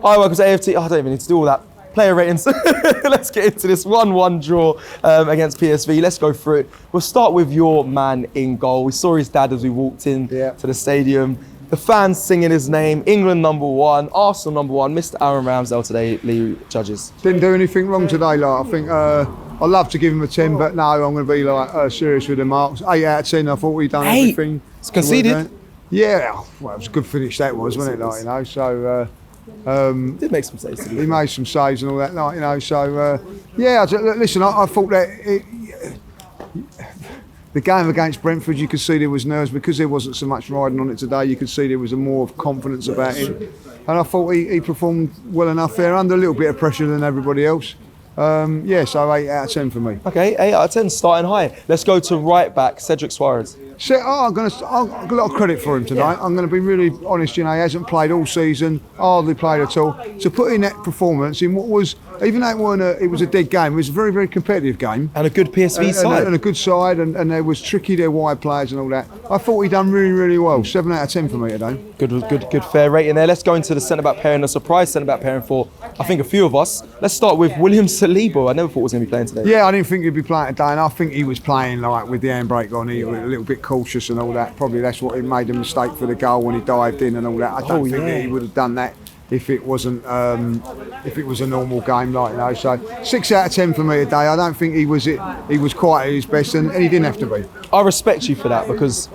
Hi, welcome to AFTV. I don't even need to do all that. Player ratings. Let's get into this 1-1 draw against PSV. Let's go through it. We'll start with your man in goal. We saw his dad as we walked in to the stadium. The fans singing his name. England #1, Arsenal #1. Mr. Aaron Ramsdale today, Lee judges. Didn't do anything wrong today. Like I think I'd love to give him a 10, but no, I'm going to be like serious with the marks. 8 out of 10. I thought he'd done everything. It's conceded. Yeah, well, it was a good finish that was, wasn't it? Like, you know, so. Did make some saves. He made some saves and all that, like, you know. So yeah, listen, I thought that the game against Brentford, you could see there was nerves because there wasn't so much riding on it today. You could see there was a more of confidence about him, and I thought he performed well enough there, under a little bit of pressure than everybody else. Yeah, so 8 out of 10 for me. Okay, 8 out of 10, starting high. Let's go to right back, Cedric Suarez. I've got a lot of credit for him tonight. I'm going to be really honest, you know, he hasn't played all season, hardly played at all. To put in that performance in what was, even though it was a dead game, it was a very, very competitive game. And a good PSV side. And a good side, and there was tricky, their wide players and all that. I thought he done really, really well. 7 out of 10 for me today. Good fair rating there. Let's go into the centre-back pairing, a surprise centre-back pairing for, I think, a few of us. Let's start with William Saliba. I never thought he was going to be playing today. Yeah, I didn't think he'd be playing today, and I think he was playing like with the handbrake on. He was a little bit cautious and all that. Probably that's what he made a mistake for the goal when he dived in and all that. I don't think that he would have done that if it wasn't if it was a normal game, like, you know. So 6 out of 10 for me today. I don't think he was quite at his best, and he didn't have to be. I respect you for that, because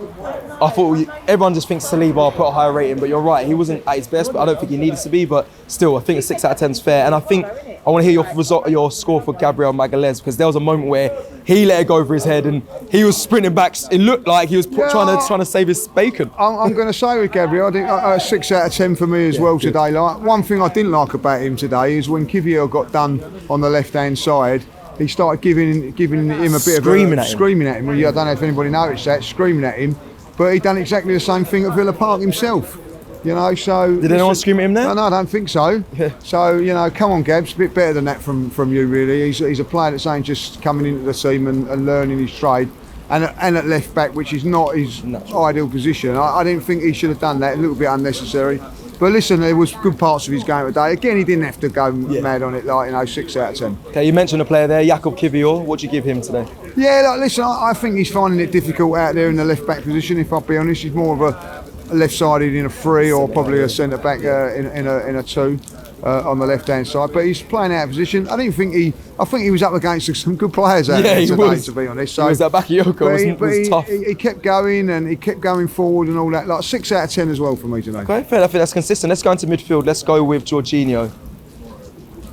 I thought everyone just thinks Saliba put a higher rating, but you're right, he wasn't at his best, but I don't think he needed to be. But still, I think a 6 out of 10 is fair. And I think I want to hear your score for Gabriel Magalhaes, because there was a moment where he let it go over his head and he was sprinting back. It looked like he was trying to save his bacon. I'm going to say with Gabriel, I think 6 out of 10 for me as well today. Like, one thing I didn't like about him today is when Kivior got done on the left-hand side, he started giving him a bit screaming at him. Well, I don't know if anybody noticed that, screaming at him. But he done exactly the same thing at Villa Park himself. You know, so... Did anyone scream at him there? No, I don't think so. Yeah. So, you know, come on, Gabs, a bit better than that from you, really. He's a player that's ain't just coming into the team and learning his trade. And at left back, which is not his ideal position. I didn't think he should have done that, a little bit unnecessary. But listen, there was good parts of his game today. Again, he didn't have to go mad on it, like, you know, 6 out of 10. Okay, you mentioned a player there, Jakub Kivior. What do you give him today? Yeah, like, listen, I think he's finding it difficult out there in the left back position. If I'll be honest, he's more of a left-sided in a 3, or probably a centre back in a 2 on the left-hand side. But he's playing out of position. I think he was up against some good players out there today, to be honest. So, he was that Bakayoko was tough. He kept going, and he kept going forward and all that. Like 6 out of 10 as well for me today. Okay, fair. I think that's consistent. Let's go into midfield. Let's go with Jorginho.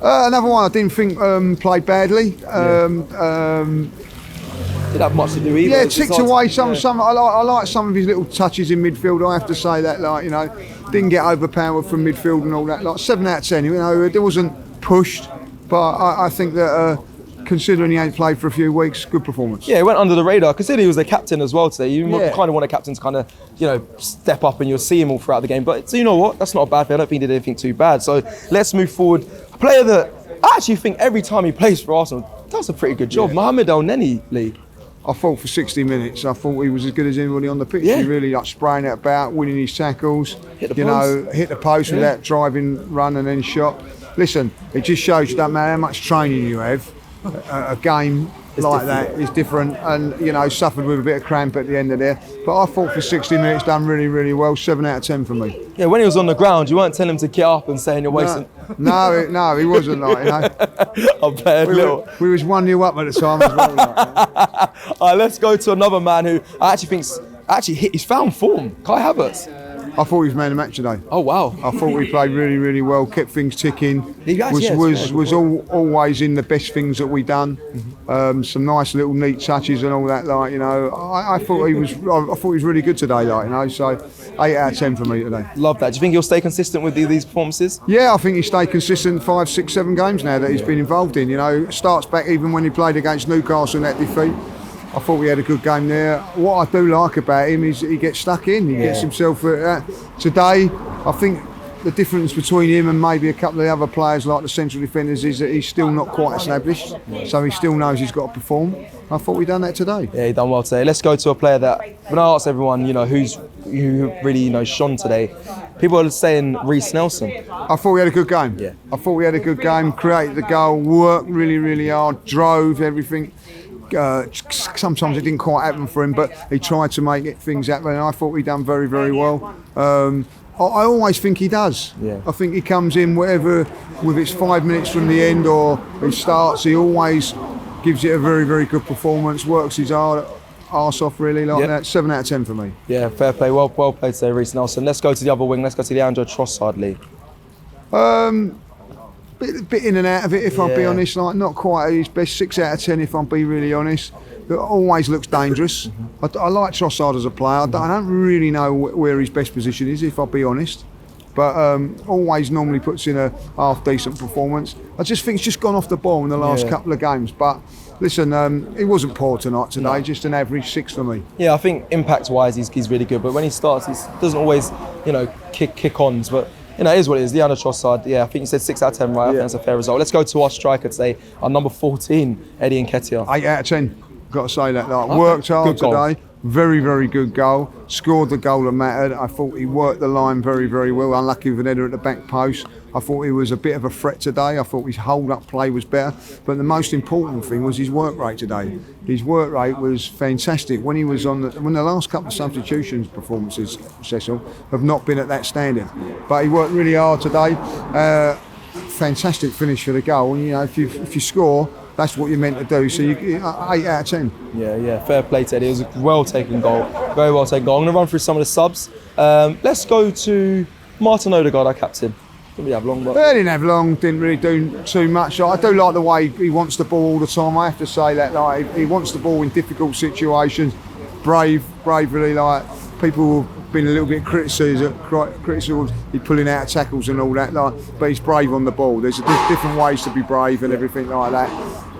Another one I didn't think played badly. Didn't have much to do either. Yeah, ticked away some. I like some of his little touches in midfield. I have to say that, like, you know, didn't get overpowered from midfield and all that. Like 7 out of 10. You know, it wasn't pushed, but I think that considering he ain't played for a few weeks, good performance. Yeah, he went under the radar. Considering he was the captain as well today, you kind of want a captain to kind of, you know, step up, and you'll see him all throughout the game. But so you know what? That's not a bad thing. I don't think he did anything too bad. So let's move forward. A player that I actually think every time he plays for Arsenal does a pretty good job. Mohamed El Neni, Lee. I thought for 60 minutes, I thought he was as good as anybody on the pitch. He really like spraying it about, winning his tackles, hit the post with that driving run and then shot. Listen, it just shows you, don't matter how much training you have, a game like that is different, and, you know, suffered with a bit of cramp at the end of there. But I thought for 60 minutes done really, really well. 7 out of 10 for me. Yeah, when he was on the ground, you weren't telling him to get up and saying you're wasting. No, he wasn't, like, you know. We was 1-0 up at the time as well. Like, All right, let's go to another man who I actually think's he's found form. Kai Havertz. I thought he was man of the match today. Oh wow! I thought he played really, really well. Kept things ticking. Was always in the best things that we done. Some nice little neat touches and all that. Like, you know, I thought he was really good today. Like, you know, so 8 out of 10 for me today. Love that. Do you think he'll stay consistent with these performances? Yeah, I think he stayed consistent 5, 6, 7 games now that he's been involved in. You know, starts back even when he played against Newcastle in that defeat. I thought we had a good game there. What I do like about him is he gets stuck in. He gets himself today. I think the difference between him and maybe a couple of the other players like the central defenders is that he's still not quite established, so he still knows he's got to perform. I thought we'd done that today. Yeah, he done well today. Let's go to a player that, when I ask everyone, who really, shone today, people are saying Reece Nelson. I thought we had a good game. Yeah. I thought we had a good game, created the goal, worked really, really hard, drove everything. Sometimes it didn't quite happen for him, but he tried to make things happen, and I thought he done very, very well. I always think he does. Yeah. I think he comes in, whatever, with it's 5 minutes from the end or he starts, he always gives it a very, very good performance, works his arse off really like that. 7 out of 10 for me. Yeah, fair play. Well played today, Reece Nelson. Let's go to the other wing. Let's go to Leandro Trossard, Lee. Bit in and out of it, if I'll be honest. Like, not quite at his best. 6 out of 10, if I'll be really honest. But always looks dangerous. I like Trossard as a player. I don't really know where his best position is, if I'll be honest. But always normally puts in a half decent performance. I just think he's just gone off the ball in the last couple of games. But listen, he wasn't poor today. No. Just an average 6 for me. Yeah, I think impact-wise, he's really good. But when he starts, he doesn't always, kick-ons. But it is what it is. Leandro Trossard, I think you said 6 out of 10, right? I think that's a fair result. Let's go to our striker today, our number 14, Eddie Nketiah. 8 out of 10. Got to say that. Worked hard today. Very, very good goal. Scored the goal that mattered. I thought he worked the line very, very well. Unlucky with an header at the back post. I thought he was a bit of a threat today. I thought his hold-up play was better. But the most important thing was his work rate today. His work rate was fantastic. When he was when the last couple of substitutions performances, Cecil, have not been at that standard. But he worked really hard today. Fantastic finish for the goal. And, if you score, that's what you're meant to do. So 8 out of 10. Yeah, fair play to Eddie. It was a well-taken goal. Very well-taken goal. I'm going to run through some of the subs. Let's go to Martin Odegaard, our captain. Didn't really have long, but... They didn't have long, didn't really do too much. I do like the way he wants the ball all the time. I have to say that. He wants the ball in difficult situations. Bravely, people have been a little bit critical of he pulling out tackles and all that, but he's brave on the ball. There's different ways to be brave and everything like that.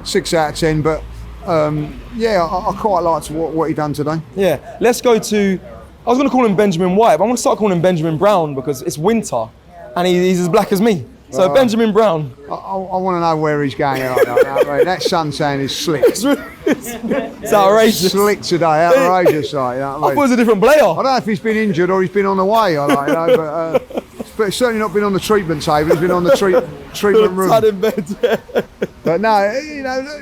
6 out of 10, but I quite liked what he done today. Yeah, let's go to... I was going to call him Benjamin White, but I'm going to start calling him Benjamin Brown because it's winter and he's as black as me. So Benjamin Brown. I want to know where he's going. That suntan is slick. It's outrageous. Slick today, outrageous. I thought it was a different player. I don't know if he's been injured or he's been on the way. But it's certainly not been on the treatment table. He's been on the treatment room. In bed. But no, at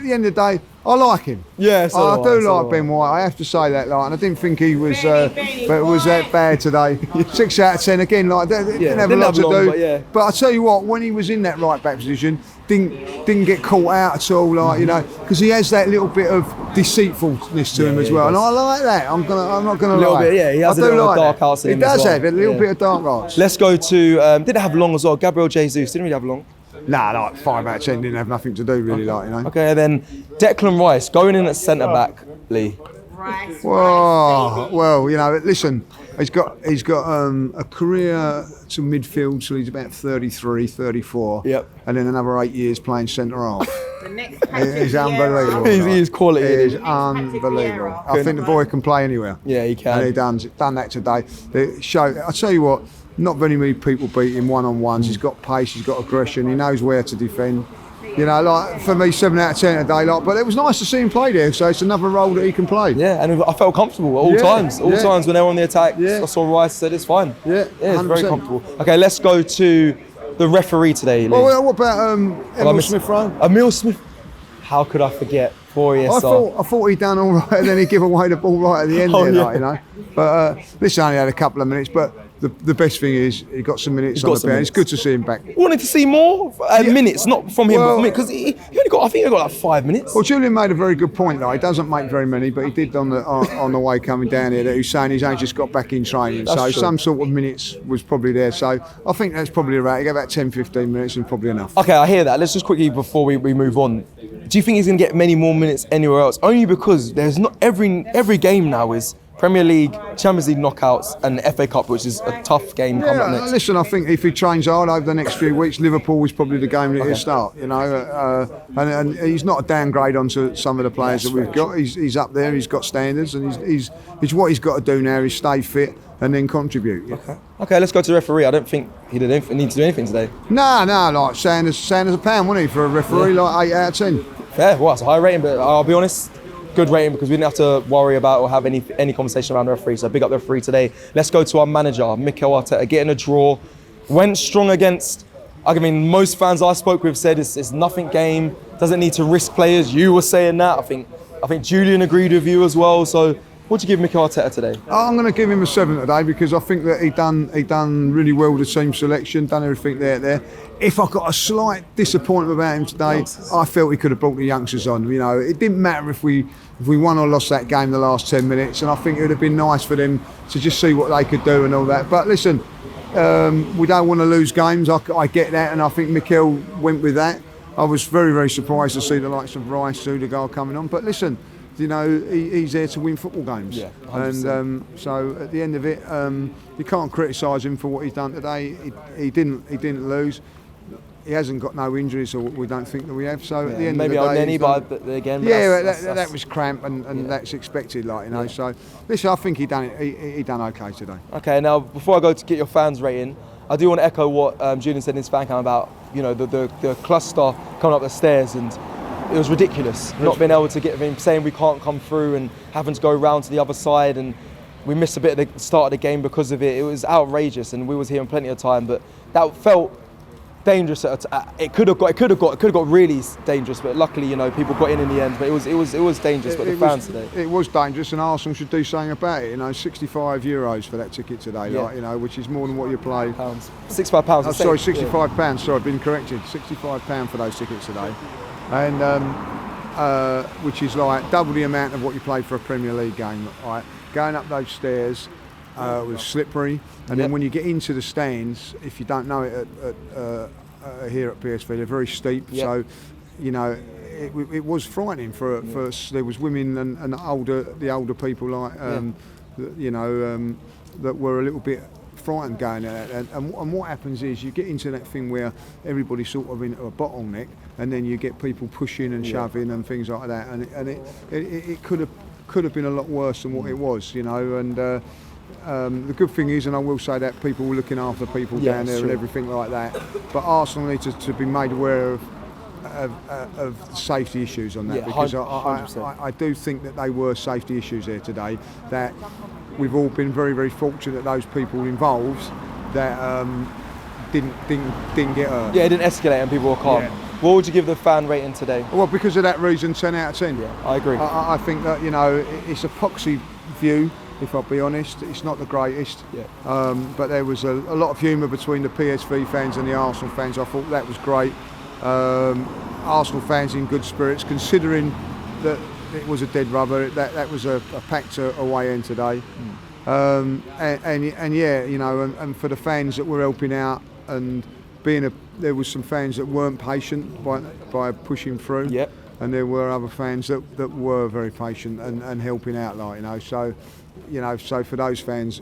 the end of the day, I like him. Yeah, I do like Ben White. I have to say that. And I didn't think he was, but it was that bad today. 6 out of 10 again. Didn't have a lot to do. But I tell you what, when he was in that right back position, didn't get caught out at all. Because he has that little bit of deceitfulness to him as well, and I like that. I'm not gonna lie. A little bit, he has a little bit of dark arts in him. He does have a little bit of dark arts. Let's go to. Didn't have long as well. Gabriel Jesus didn't really have long. Nah, 5 out of 10 didn't have nothing to do really, Okay, and then Declan Rice going in at centre back, Lee. Well, listen, he's got a career to midfield till he's about 33, 34. Yep. And then another 8 years playing centre half. He's unbelievable. He's quality. He is unbelievable. I think the boy can play anywhere. Yeah, he can. And he done that today. I tell you what, not very many people beat him one-on-ones. He's got pace, he's got aggression, he knows where to defend. For me, 7 out of 10 today. But it was nice to see him play there. So it's another role that he can play. Yeah, and I felt comfortable at all times. All times when they were on the attack, I saw Rice said it's fine. Yeah, it's very comfortable. Okay, let's go to the referee today, Lee. Well, what about Emil Smith-Rowe? Emil Smith. How could I forget? I thought he'd done all right, and then he gave away the ball right at the end But this only had a couple of minutes. But the best thing is he got some minutes on the bench. It's good to see him back. Wanted to see more minutes, not from him, but from me, because he only got. I think he got 5 minutes. Well, Julian made a very good point though. He doesn't make very many, but he did on the way coming down here. That he was saying he's only just got back in training, so some sort of minutes was probably there. So I think that's probably right. He got about 10-15 minutes and probably enough. Okay, I hear that. Let's just quickly before we move on. Do you think he's going to get many more minutes anywhere else? Only because there's not every game now is Premier League, Champions League knockouts, and the FA Cup, which is a tough game coming up next. Listen, I think if he trains hard over the next few weeks, Liverpool is probably the game that he'll start. And he's not a downgrade onto some of the players that we've got. He's up there. He's got standards, and he's what he's got to do now is stay fit and then contribute. Okay, let's go to the referee. I don't think he need to do anything today. No, like Sanders a pound, wasn't he, for a referee? Like 8 out of 10. Fair. Well, it's a high rating, but I'll be honest, good rating because we didn't have to worry about or have any conversation around the referee. So big up the referee today. Let's go to our manager, Mikel Arteta, getting a draw. Went strong against. I mean, most fans I spoke with said it's nothing game. Doesn't need to risk players. You were saying that. I think Julian agreed with you as well. So. What do you give Mikel Arteta today? I'm going to give him a 7 today because I think that he done really well with the team selection, done everything there. If I got a slight disappointment about him today, I felt he could have brought the youngsters on. You know, it didn't matter if we won or lost that game the last 10 minutes, and I think it would have been nice for them to just see what they could do and all that. But listen, we don't want to lose games. I get that, and I think Mikel went with that. I was very, very surprised to see the likes of Rice, Sudegaard coming on. But listen. You know, he's there to win football games. Yeah, 100%. And so at the end of it, you can't criticise him for what he's done today. He didn't lose. He hasn't got no injuries, or we don't think that we have. So at the end maybe of the day, but again. That was cramp, and that's expected, like, you know. Yeah. So listen, I think he done okay today. Okay, now before I go to get your fans rating, I do want to echo what Julian said in his fan cam about, you know, the cluster coming up the stairs, and it was ridiculous not being able to get him, saying we can't come through and having to go round to the other side, and we missed a bit of the start of the game because of it. It was outrageous, and we was here in plenty of time, but that felt dangerous. It could have got really dangerous, but luckily, you know, people got in the end. But it was dangerous. But the fans today, it was dangerous, and Arsenal should do something about it. You know, €65 for that ticket today, like, you know, which is more than what you pay. £65. Oh, sorry, £65. Sorry, I've been corrected. £65 for those tickets today. And which is like double the amount of what you play for a Premier League game. Right? Going up those stairs was slippery, and then when you get into the stands, if you don't know it, here at PSV, they're very steep. Yep. So, you know, it was frightening for there was women and the older people, like you know, that were a little bit frightened going at that, and what happens is you get into that thing where everybody's sort of into a bottleneck, and then you get people pushing and shoving and things like that, and it could have been a lot worse than what it was, you know. And the good thing is, and I will say that people were looking after people down there and everything like that, but Arsenal need to be made aware of safety issues on that, because I do think that they were safety issues there today, that we've all been very, very fortunate, those people involved that didn't get hurt. Yeah, it didn't escalate and people were calm. Yeah. What would you give the fan rating today? Well, because of that reason, 10 out of 10. Yeah, I agree. I think that, you know, it's a poxy view, if I'll be honest. It's not the greatest. Yeah. But there was a lot of humour between the PSV fans and the Arsenal fans. I thought that was great. Arsenal fans in good spirits, considering that it was a dead rubber. That was a packed away end today. And yeah, you know, and for the fans that were helping out, and there was some fans that weren't patient by pushing through. Yep. And there were other fans that were very patient and helping out, like, you know. So, you know, for those fans,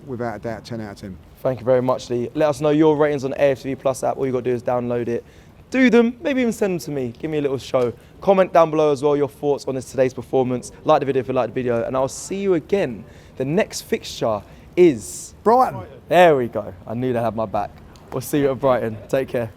without a doubt, 10 out of 10. Thank you very much, Lee. Let us know your ratings on the AFTV Plus app. All you got to do is download it. Do them, maybe even send them to me. Give me a little show. Comment down below as well your thoughts on today's performance. Like the video if you like the video, and I'll see you again. The next fixture is Brighton. There we go. I knew they had my back. We'll see you at Brighton. Take care.